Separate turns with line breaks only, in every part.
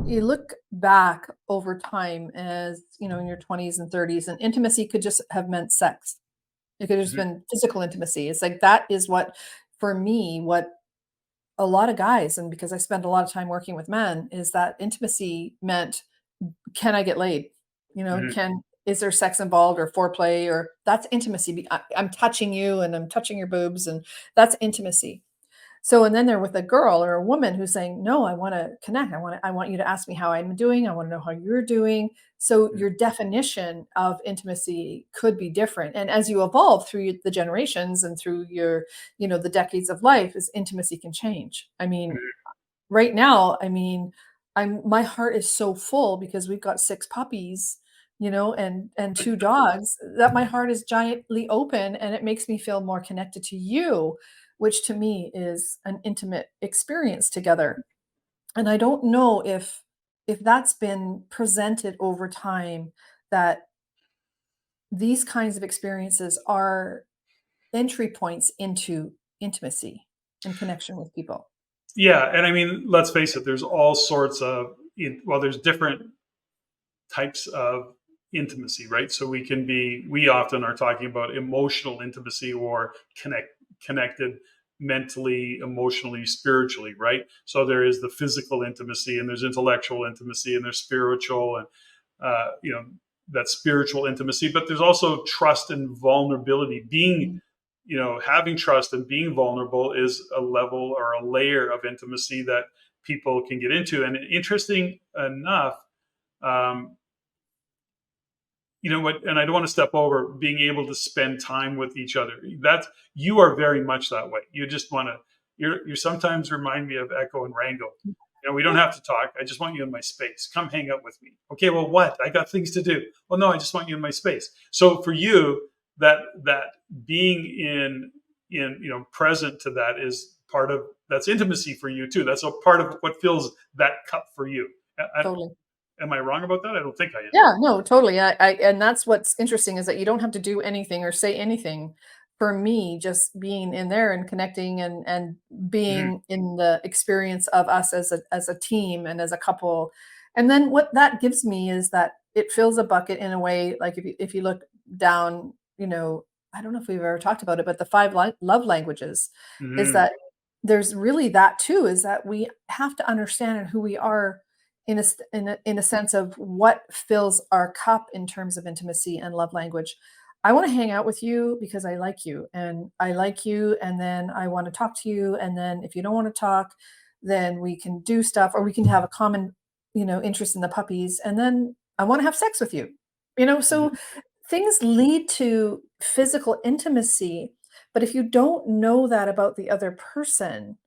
you look back over time as, in your 20s and 30s, and intimacy could just have meant sex. It could have just
Mhm.
been physical intimacy. It's like that is what, for me, what a lot of guys, and because I spend a lot of time working with men, is that intimacy meant, can I get laid?
Mhm.
Is there sex involved or foreplay, or that's intimacy. I'm touching you and I'm touching your boobs, and that's intimacy. So, and then they're with a girl or a woman who's saying, "No, I wanna connect. I want you to ask me how I'm doing. I wanna know how you're doing." So
Mhm.
your definition of intimacy could be different. And as you evolve through the generations and through your, the decades of life, is intimacy can change. I mean,
Mhm.
right now, I mean, my heart is so full because we've got 6 puppies, and 2 dogs, that my heart is giantly open, and it makes me feel more connected to you, which to me is an intimate experience together. And I don't know if that's been presented over time, that these kinds of experiences are entry points into intimacy and connection with people.
Yeah, and I mean, let's face it. There's all sorts of well, there's different types of intimacy, right? So we often are talking about emotional intimacy or connected mentally, emotionally, spiritually, right? So there is the physical intimacy, and there's intellectual intimacy, and there's spiritual, and that spiritual intimacy. But there's also trust and vulnerability.
Mm.
Having trust and being vulnerable is a level or a layer of intimacy that people can get into. And interesting enough, um, you know what, and I don't want to step over being able to spend time with each other. That's, you are very much that way. You just want to, you sometimes remind me of Echo and Rango. We don't have to talk. I just want you in my space. Come hang out with me. Okay, well, what? I got things to do. Well, no, I just want you in my space. So for you, that being present to that is part of, that's intimacy for you too. That's a part of what fills that cup for you.
Totally.
Am I wrong about that? I don't think I am.
Yeah, no, totally. And that's what's interesting, is that you don't have to do anything or say anything. For me, just being in there and connecting, and
Mhm.
being in the experience of us as a team and as a couple. And then what that gives me is that it fills a bucket in a way, like if you look down, I don't know if we've ever talked about it, but the five love languages, is
Mhm.
that there's really that too, is that we have to understand who we are in a sense of what fills our cup in terms of intimacy and love language. I want to hang out with you because I like you, and I like you, and then I want to talk to you, and then if you don't want to talk, then we can do stuff, or we can have a common, interest in the puppies, and then I want to have sex with you. So
Mhm.
things lead to physical intimacy, but if you don't know that about the other person,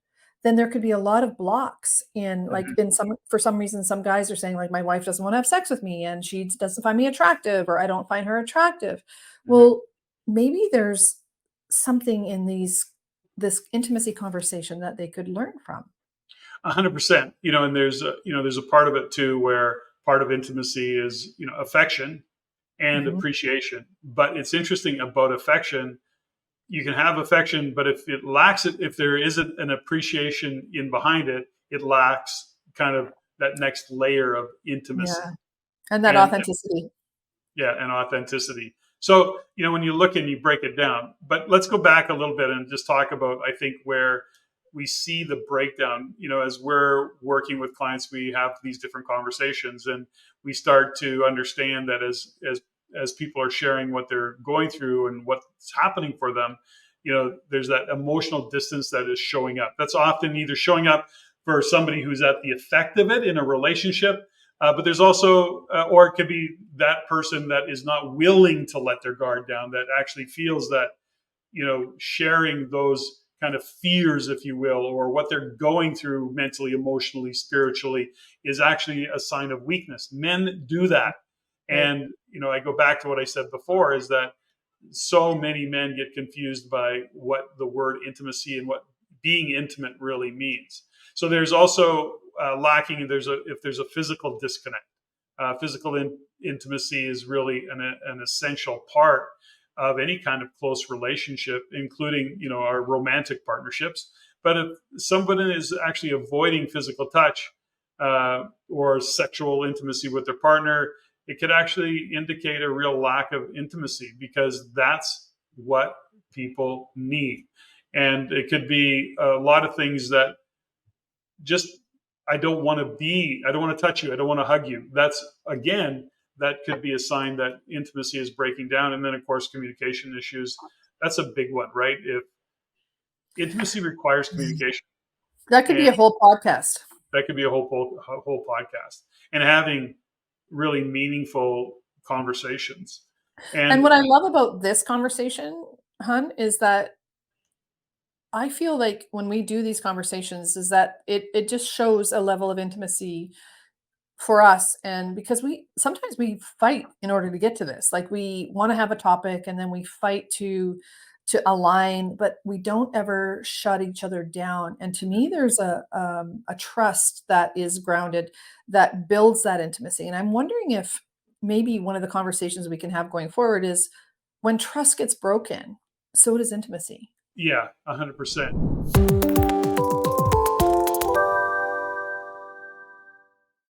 then there could be a lot of blocks in, like,
Mhm.
in some for some reason, some guys are saying, like, my wife doesn't want to have sex with me and she doesn't find me attractive, or I don't find her attractive.
Mhm.
Well, maybe there's something in this intimacy conversation that they could learn from.
100%. And there's a part of it too where part of intimacy is affection and
Mhm.
appreciation. But it's interesting about affection. You can have affection, but if it lacks it, if there isn't an appreciation in behind it, it lacks kind of that next layer of
Yeah,
intimacy.
and that
And
authenticity.
yeah, and authenticity. So, when you look and you break it down, but let's go back a little bit and just talk about, I think, where we see the breakdown. As we're working with clients, we have these different conversations, and we start to understand that as people are sharing what they're going through and what's happening for them, there's that emotional distance that is showing up. That's often either showing up for somebody who's at the effect of it in a relationship, but there's also, or it could be that person that is not willing to let their guard down, that actually feels that, sharing those kind of fears, if you will, or what they're going through mentally, emotionally, spiritually, is actually a sign of weakness. Men do that.
Right.
And, I go back to what I said before, is that so many men get confused by what the word intimacy and what being intimate really means. So there's also lacking. If there's a physical disconnect. Physical intimacy is really an essential part of any kind of close relationship, including our romantic partnerships. But if somebody is actually avoiding physical touch, or sexual intimacy with their partner, it could actually indicate a real lack of intimacy, because that's what people need. And it could be a lot of things that just, I don't want to be, I don't want to touch you, I don't want to hug you. That's, again, that could be a sign that intimacy is breaking down. And then, of course, communication issues. That's a big one, right? If intimacy requires communication,
That could
and
be a whole podcast.
that could be a whole podcast, and having really meaningful conversations.
And
And
what I love about this conversation, hun, is that I feel like when we do these conversations is that it just shows a level of intimacy for us, and because we sometimes we fight in order to get to this. Like, we want to have a topic and then we fight to align, but we don't ever shut each other down. And to me, there's a trust that is grounded, that builds that intimacy. And I'm wondering if maybe one of the conversations we can have going forward is, when trust gets broken, so does intimacy.
yeah, 100%.